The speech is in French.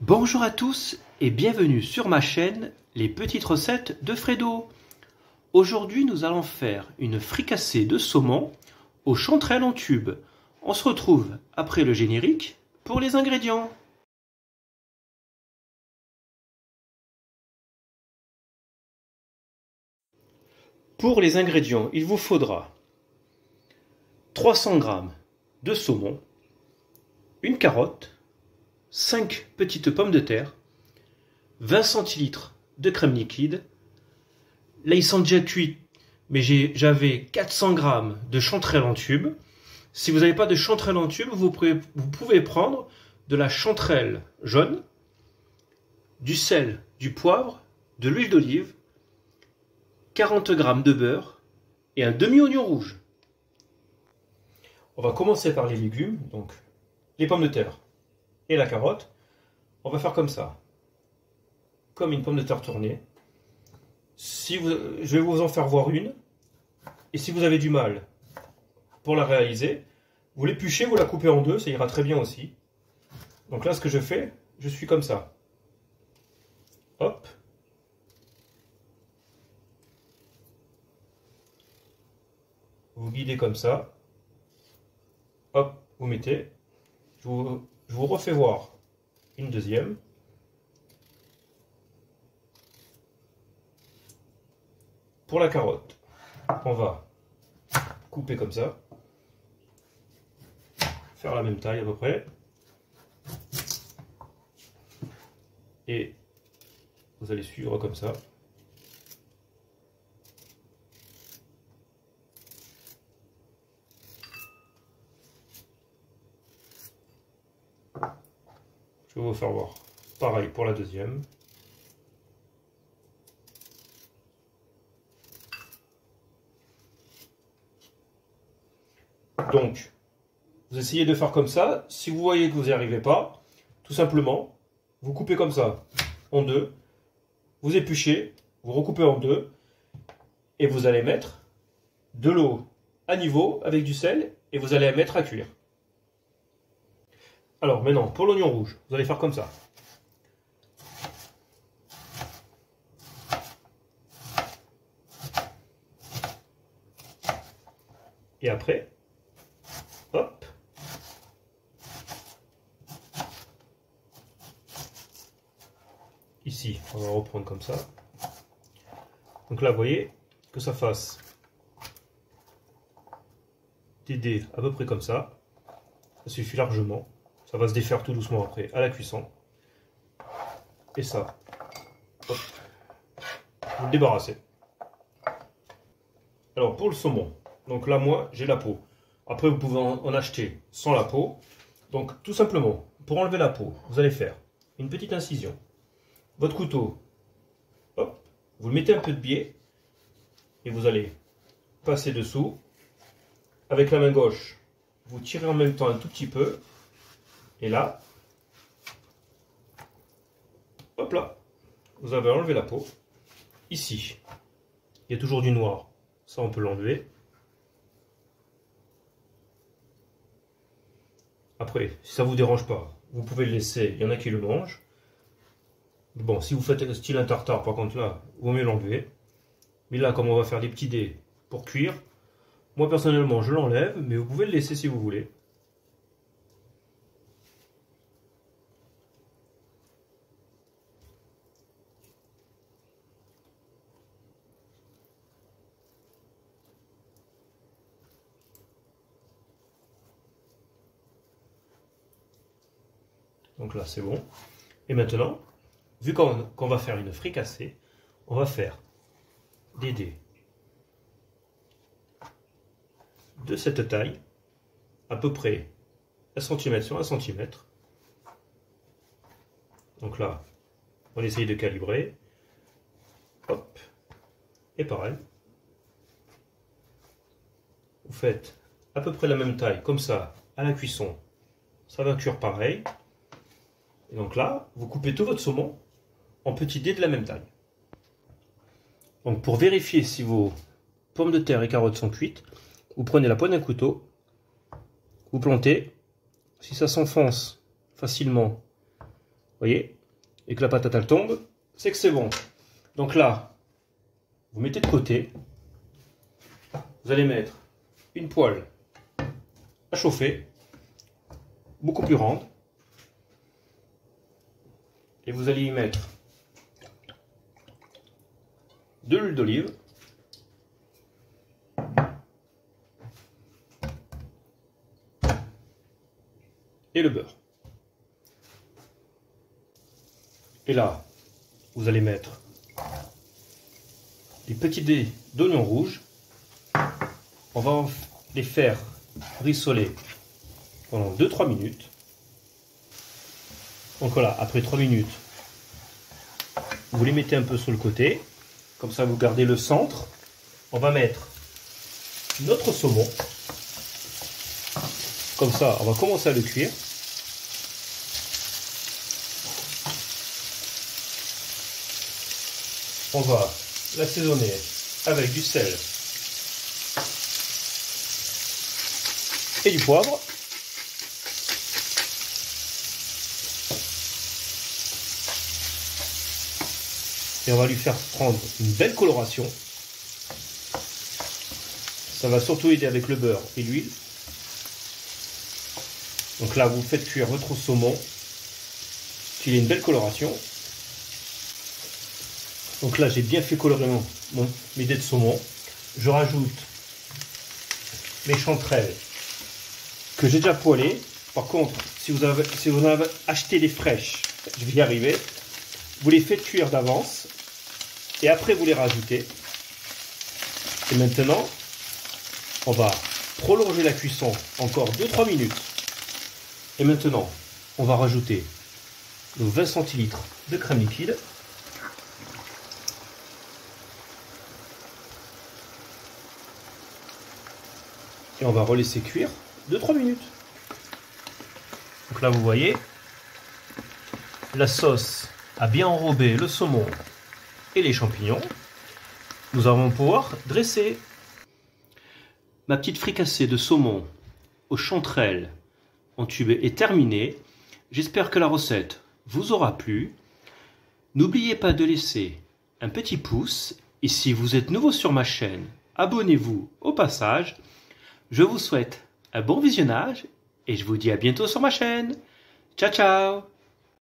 Bonjour à tous et bienvenue sur ma chaîne Les Petites Recettes de Fredo. Aujourd'hui nous allons faire une fricassée de saumon aux chanterelles en tube. On se retrouve après le générique pour les ingrédients. Pour les ingrédients, il vous faudra 300 g de saumon, une carotte, 5 petites pommes de terre, 20 centilitres de crème liquide. Là, ils sont déjà cuits, mais j'avais 400 g de chanterelles en tube. Si vous n'avez pas de chanterelles en tube, vous pouvez prendre de la chanterelle jaune, du sel, du poivre, de l'huile d'olive, 40 g de beurre et un demi-oignon rouge. On va commencer par les légumes, donc les pommes de terre et la carotte. On va faire comme ça, comme une pomme de terre tournée. Je vais vous en faire voir une, et si vous avez du mal pour la réaliser, vous l'épluchez, vous la coupez en deux, ça ira très bien aussi. Donc là, ce que je fais, je suis comme ça. Hop. Vous guidez comme ça. Hop, vous mettez. Je vous refais voir une deuxième. Pour la carotte, on va couper comme ça. Faire la même taille à peu près. Et vous allez suivre comme ça. Je vais vous faire voir. Pareil pour la deuxième. Donc, vous essayez de faire comme ça. Si vous voyez que vous n'y arrivez pas, tout simplement, vous coupez comme ça, en deux. Vous épluchez, vous recoupez en deux. Et vous allez mettre de l'eau à niveau avec du sel. Et vous allez la mettre à cuire. Alors maintenant, pour l'oignon rouge, vous allez faire comme ça. Et après, hop. Ici, on va reprendre comme ça. Donc là, vous voyez que ça fasse des dés à peu près comme ça. Ça suffit largement. Ça va se défaire tout doucement après à la cuisson. Et ça, hop, vous le débarrassez. Alors pour le saumon, donc là moi j'ai la peau. Après vous pouvez en acheter sans la peau. Donc tout simplement, pour enlever la peau, vous allez faire une petite incision. Votre couteau, hop, vous le mettez un peu de biais et vous allez passer dessous. Avec la main gauche, vous tirez en même temps un tout petit peu. Et là, hop là, vous avez enlevé la peau. Ici, il y a toujours du noir. Ça, on peut l'enlever. Après, si ça ne vous dérange pas, vous pouvez le laisser. Il y en a qui le mangent. Bon, si vous faites style un tartare, par contre là, vaut mieux l'enlever. Mais là, comme on va faire des petits dés pour cuire, moi personnellement, je l'enlève, mais vous pouvez le laisser si vous voulez. Donc là, c'est bon. Et maintenant, vu qu'on va faire une fricassée, on va faire des dés de cette taille, à peu près 1 cm sur 1 cm. Donc là, on essaye de calibrer. Hop. Et pareil. Vous faites à peu près la même taille, comme ça, à la cuisson. Ça va cuire pareil. Et donc là, vous coupez tout votre saumon en petits dés de la même taille. Donc pour vérifier si vos pommes de terre et carottes sont cuites, vous prenez la pointe d'un couteau, vous plantez. Si ça s'enfonce facilement, voyez, et que la patate elle tombe, c'est que c'est bon. Donc là, vous mettez de côté. Vous allez mettre une poêle à chauffer, beaucoup plus grande. Et vous allez y mettre de l'huile d'olive. Et le beurre. Et là, vous allez mettre des petits dés d'oignons rouges. On va les faire rissoler pendant 2-3 minutes. Donc voilà, après 3 minutes, vous les mettez un peu sur le côté. Comme ça, vous gardez le centre. On va mettre notre saumon. Comme ça, on va commencer à le cuire. On va l'assaisonner avec du sel et du poivre. Et on va lui faire prendre une belle coloration. Ça va surtout aider avec le beurre et l'huile. Donc là, vous faites cuire votre saumon, qu'il ait une belle coloration. Donc là, j'ai bien fait colorer mes dés de saumon. Je rajoute mes chanterelles que j'ai déjà poêlées. Par contre, si vous en avez acheté des fraîches, je vais y arriver, vous les faites cuire d'avance et après vous les rajoutez. Et maintenant, on va prolonger la cuisson encore 2-3 minutes. Et maintenant, on va rajouter nos 20 centilitres de crème liquide. Et on va relaisser cuire 2-3 minutes. Donc là, vous voyez, la sauce a bien enrobé le saumon et les champignons. Nous allons pouvoir dresser. Ma petite fricassée de saumon aux chanterelles entubées est terminée. J'espère que la recette vous aura plu. N'oubliez pas de laisser un petit pouce. Et si vous êtes nouveau sur ma chaîne, abonnez-vous au passage. Je vous souhaite un bon visionnage et je vous dis à bientôt sur ma chaîne. Ciao, ciao!